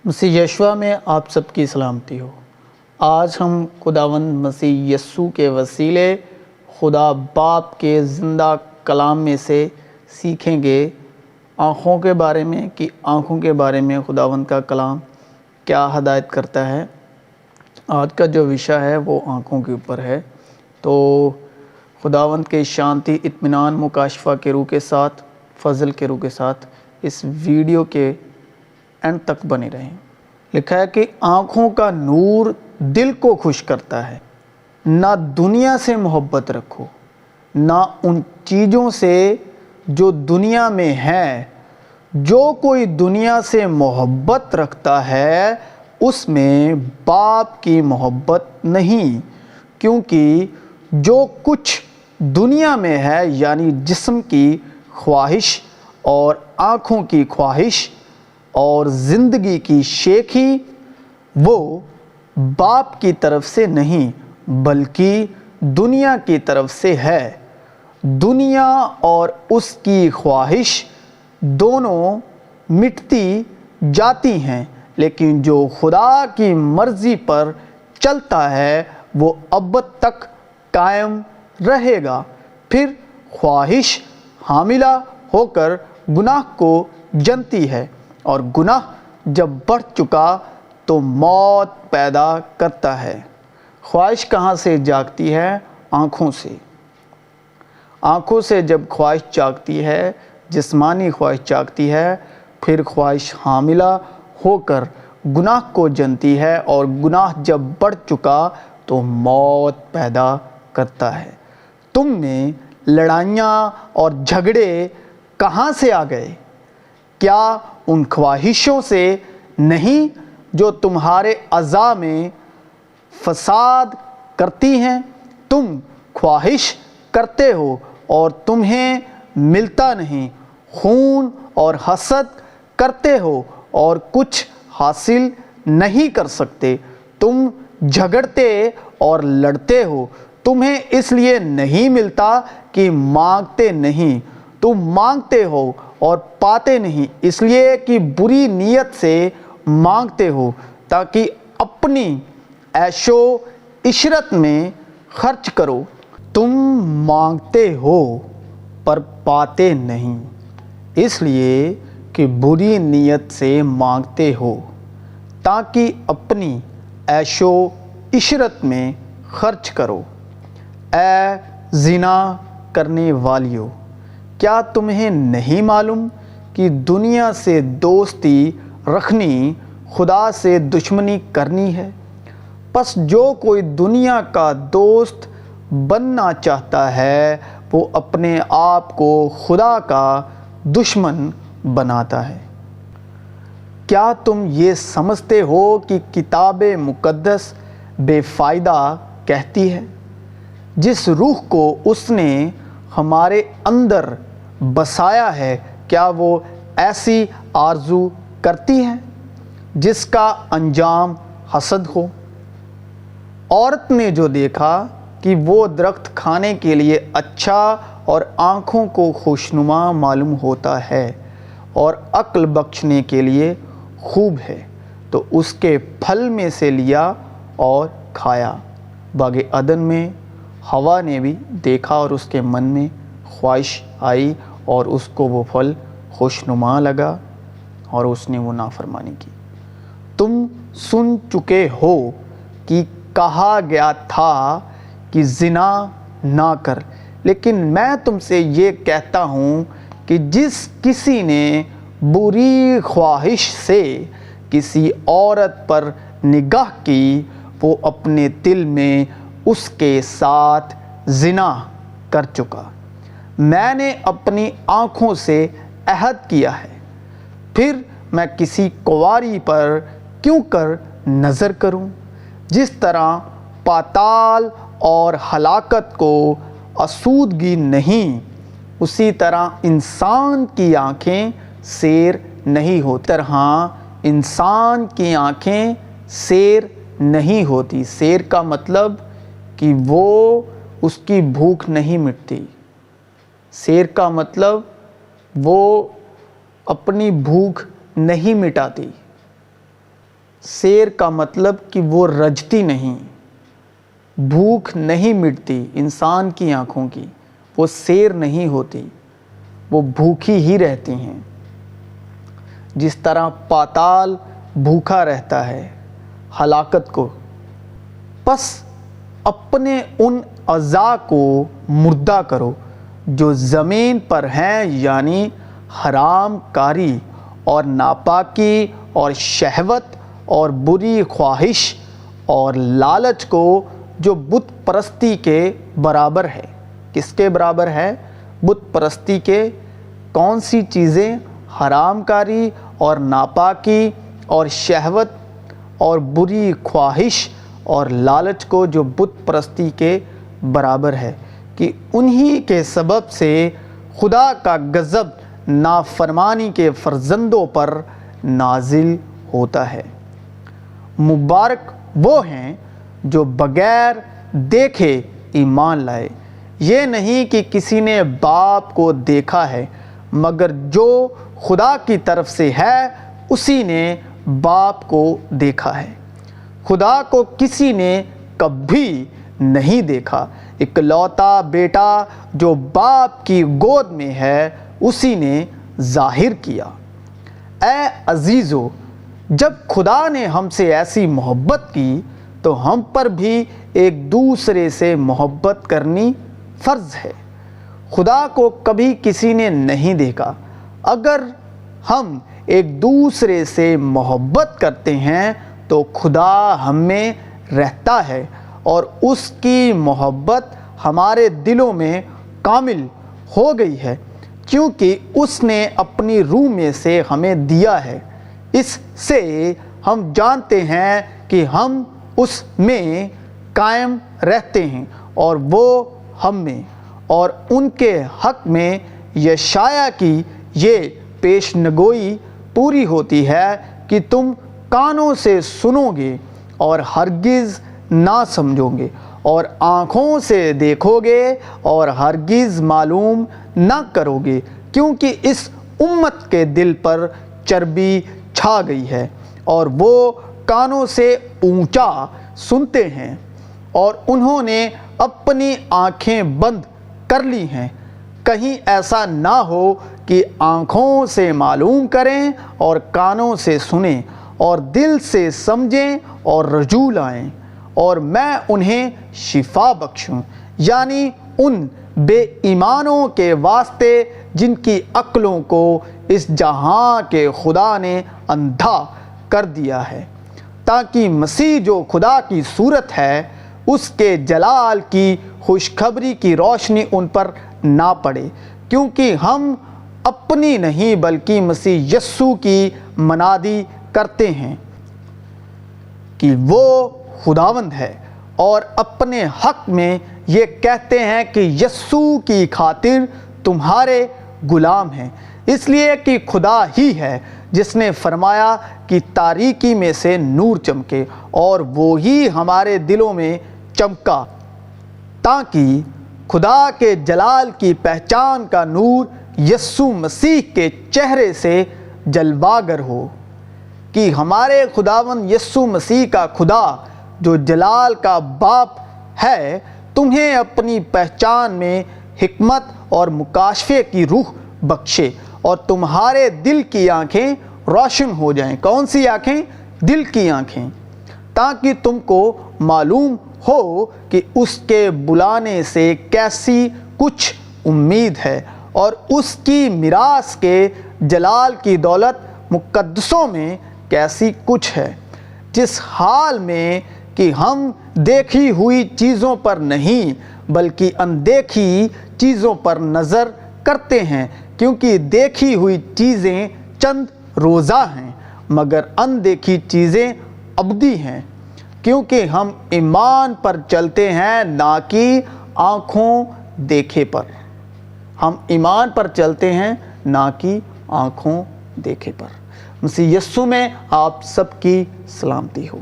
مسیح یشوع میں آپ سب کی سلامتی ہو۔ آج ہم خداوند مسیح یسوع کے وسیلے خدا باپ کے زندہ کلام میں سے سیکھیں گے آنکھوں کے بارے میں، کہ آنکھوں کے بارے میں خداوند کا کلام کیا ہدایت کرتا ہے۔ آج کا جو وشہ ہے وہ آنکھوں کے اوپر ہے، تو خداوند کے شانتی، اطمینان، مکاشفہ کے روح کے ساتھ، فضل کے روح کے ساتھ اس ویڈیو کے اینڈ تک بنے رہیں۔ لکھا ہے کہ آنکھوں کا نور دل کو خوش کرتا ہے۔ نہ دنیا سے محبت رکھو، نہ ان چیزوں سے جو دنیا میں ہے۔ جو کوئی دنیا سے محبت رکھتا ہے اس میں باپ کی محبت نہیں، کیونکہ جو کچھ دنیا میں ہے، یعنی جسم کی خواہش اور آنکھوں کی خواہش اور زندگی کی شیخی، وہ باپ کی طرف سے نہیں بلکہ دنیا کی طرف سے ہے۔ دنیا اور اس کی خواہش دونوں مٹتی جاتی ہیں، لیکن جو خدا کی مرضی پر چلتا ہے وہ ابد تک قائم رہے گا۔ پھر خواہش حاملہ ہو کر گناہ کو جنتی ہے، اور گناہ جب بڑھ چکا تو موت پیدا کرتا ہے۔ خواہش کہاں سے جاگتی ہے؟ آنکھوں سے۔ آنکھوں سے جب خواہش جاگتی ہے، جسمانی خواہش جاگتی ہے، پھر خواہش حاملہ ہو کر گناہ کو جنتی ہے، اور گناہ جب بڑھ چکا تو موت پیدا کرتا ہے۔ تم میں لڑائیاں اور جھگڑے کہاں سے آ گئے؟ کیا ان خواہشوں سے نہیں جو تمہارے اعضاء میں فساد کرتی ہیں؟ تم خواہش کرتے ہو اور تمہیں ملتا نہیں، خون اور حسد کرتے ہو اور کچھ حاصل نہیں کر سکتے۔ تم جھگڑتے اور لڑتے ہو، تمہیں اس لیے نہیں ملتا کہ مانگتے نہیں۔ تم مانگتے ہو اور پاتے نہیں، اس لیے کہ بری نیت سے مانگتے ہو، تاکہ اپنی عیش و عشرت میں خرچ کرو۔ تم مانگتے ہو پر پاتے نہیں، اس لیے کہ بری نیت سے مانگتے ہو، تاکہ اپنی عیش و عشرت میں خرچ کرو۔ اے زنا کرنے والیو، کیا تمہیں نہیں معلوم کہ دنیا سے دوستی رکھنی خدا سے دشمنی کرنی ہے؟ پس جو کوئی دنیا کا دوست بننا چاہتا ہے وہ اپنے آپ کو خدا کا دشمن بناتا ہے۔ کیا تم یہ سمجھتے ہو کہ کتاب مقدس بے فائدہ کہتی ہے؟ جس روح کو اس نے ہمارے اندر بسایا ہے، کیا وہ ایسی آرزو کرتی ہے جس کا انجام حسد ہو؟ عورت نے جو دیکھا کہ وہ درخت کھانے کے لیے اچھا اور آنکھوں کو خوشنما معلوم ہوتا ہے اور عقل بخشنے کے لیے خوب ہے، تو اس کے پھل میں سے لیا اور کھایا۔ باغ عدن میں ہوا نے بھی دیکھا اور اس کے من میں خواہش آئی اور اس کو وہ پھل خوشنما لگا اور اس نے وہ نافرمانی کی۔ تم سن چکے ہو کہ کہا گیا تھا کہ زنا نہ کر، لیکن میں تم سے یہ کہتا ہوں کہ جس کسی نے بری خواہش سے کسی عورت پر نگاہ کی، وہ اپنے دل میں اس کے ساتھ زنا کر چکا۔ میں نے اپنی آنکھوں سے عہد کیا ہے، پھر میں کسی کنواری پر کیوں کر نظر کروں؟ جس طرح پاتال اور ہلاکت کو آسودگی نہیں، اسی طرح انسان کی آنکھیں سیر نہیں ہوتی۔ طرح انسان کی آنکھیں سیر نہیں ہوتی۔ سیر کا مطلب کہ وہ اس کی بھوک نہیں مٹتی۔ سیر کا مطلب وہ اپنی بھوک نہیں مٹاتی۔ سیر کا مطلب کہ وہ رجتی نہیں، بھوک نہیں مٹتی انسان کی آنکھوں کی، وہ سیر نہیں ہوتی، وہ بھوکی ہی رہتی ہیں۔ جس طرح پاتال بھوکا رہتا ہے ہلاکت کو، پس اپنے ان اعضاء کو مردہ کرو جو زمین پر ہیں، یعنی حرام کاری اور ناپاکی اور شہوت اور بری خواہش اور لالچ کو، جو بت پرستی کے برابر ہے۔ کس کے برابر ہے؟ بت پرستی کے۔ کون سی چیزیں؟ حرام کاری اور ناپاکی اور شہوت اور بری خواہش اور لالچ کو، جو بت پرستی کے برابر ہے، کہ انہی کے سبب سے خدا کا غضب نافرمانی کے فرزندوں پر نازل ہوتا ہے۔ مبارک وہ ہیں جو بغیر دیکھے ایمان لائے۔ یہ نہیں کہ کسی نے باپ کو دیکھا ہے، مگر جو خدا کی طرف سے ہے اسی نے باپ کو دیکھا ہے۔ خدا کو کسی نے کبھی نہیں دیکھا، اکلوتا بیٹا جو باپ کی گود میں ہے اسی نے ظاہر کیا۔ اے عزیزو، جب خدا نے ہم سے ایسی محبت کی تو ہم پر بھی ایک دوسرے سے محبت کرنی فرض ہے۔ خدا کو کبھی کسی نے نہیں دیکھا۔ اگر ہم ایک دوسرے سے محبت کرتے ہیں تو خدا ہم میں رہتا ہے اور اس کی محبت ہمارے دلوں میں کامل ہو گئی ہے، کیونکہ اس نے اپنی روح میں سے ہمیں دیا ہے۔ اس سے ہم جانتے ہیں کہ ہم اس میں قائم رہتے ہیں اور وہ ہم میں۔ اور ان کے حق میں یشعیاہ کی یہ پیشنگوئی پوری ہوتی ہے کہ تم کانوں سے سنو گے اور ہرگز نہ سمجھو گے، اور آنکھوں سے دیکھو گے اور ہرگز معلوم نہ کرو گے، کیونکہ اس امت کے دل پر چربی چھا گئی ہے اور وہ کانوں سے اونچا سنتے ہیں اور انہوں نے اپنی آنکھیں بند کر لی ہیں، کہیں ایسا نہ ہو کہ آنکھوں سے معلوم کریں اور کانوں سے سنیں اور دل سے سمجھیں اور رجوع لائیں اور میں انہیں شفا بخشوں، یعنی ان بے ایمانوں کے واسطے جن کی عقلوں کو اس جہاں کے خدا نے اندھا کر دیا ہے، تاکہ مسیح جو خدا کی صورت ہے اس کے جلال کی خوشخبری کی روشنی ان پر نہ پڑے، کیونکہ ہم اپنی نہیں بلکہ مسیح یسوع کی منادی کرتے ہیں کہ وہ خداوند ہے، اور اپنے حق میں یہ کہتے ہیں کہ یسوع کی خاطر تمہارے غلام ہیں، اس لیے کہ خدا ہی ہے جس نے فرمایا کہ تاریکی میں سے نور چمکے، اور وہی ہمارے دلوں میں چمکا، تاکہ خدا کے جلال کی پہچان کا نور یسوع مسیح کے چہرے سے جلواگر ہو، کہ ہمارے خداوند یسوع مسیح کا خدا جو جلال کا باپ ہے تمہیں اپنی پہچان میں حکمت اور مکاشفے کی روح بخشے، اور تمہارے دل کی آنکھیں روشن ہو جائیں۔ کون سی آنکھیں؟ دل کی آنکھیں، تاکہ تم کو معلوم ہو کہ اس کے بلانے سے کیسی کچھ امید ہے، اور اس کی میراث کے جلال کی دولت مقدسوں میں کیسی کچھ ہے، جس حال میں کہ ہم دیکھی ہوئی چیزوں پر نہیں بلکہ اندیکھی چیزوں پر نظر کرتے ہیں، کیونکہ دیکھی ہوئی چیزیں چند روزہ ہیں مگر اندیکھی چیزیں ابدی ہیں، کیونکہ ہم ایمان پر چلتے ہیں نہ کہ آنکھوں دیکھے پر۔ ہم ایمان پر چلتے ہیں نہ کہ آنکھوں دیکھے پر۔ مسیح یسوع میں آپ سب کی سلامتی ہو۔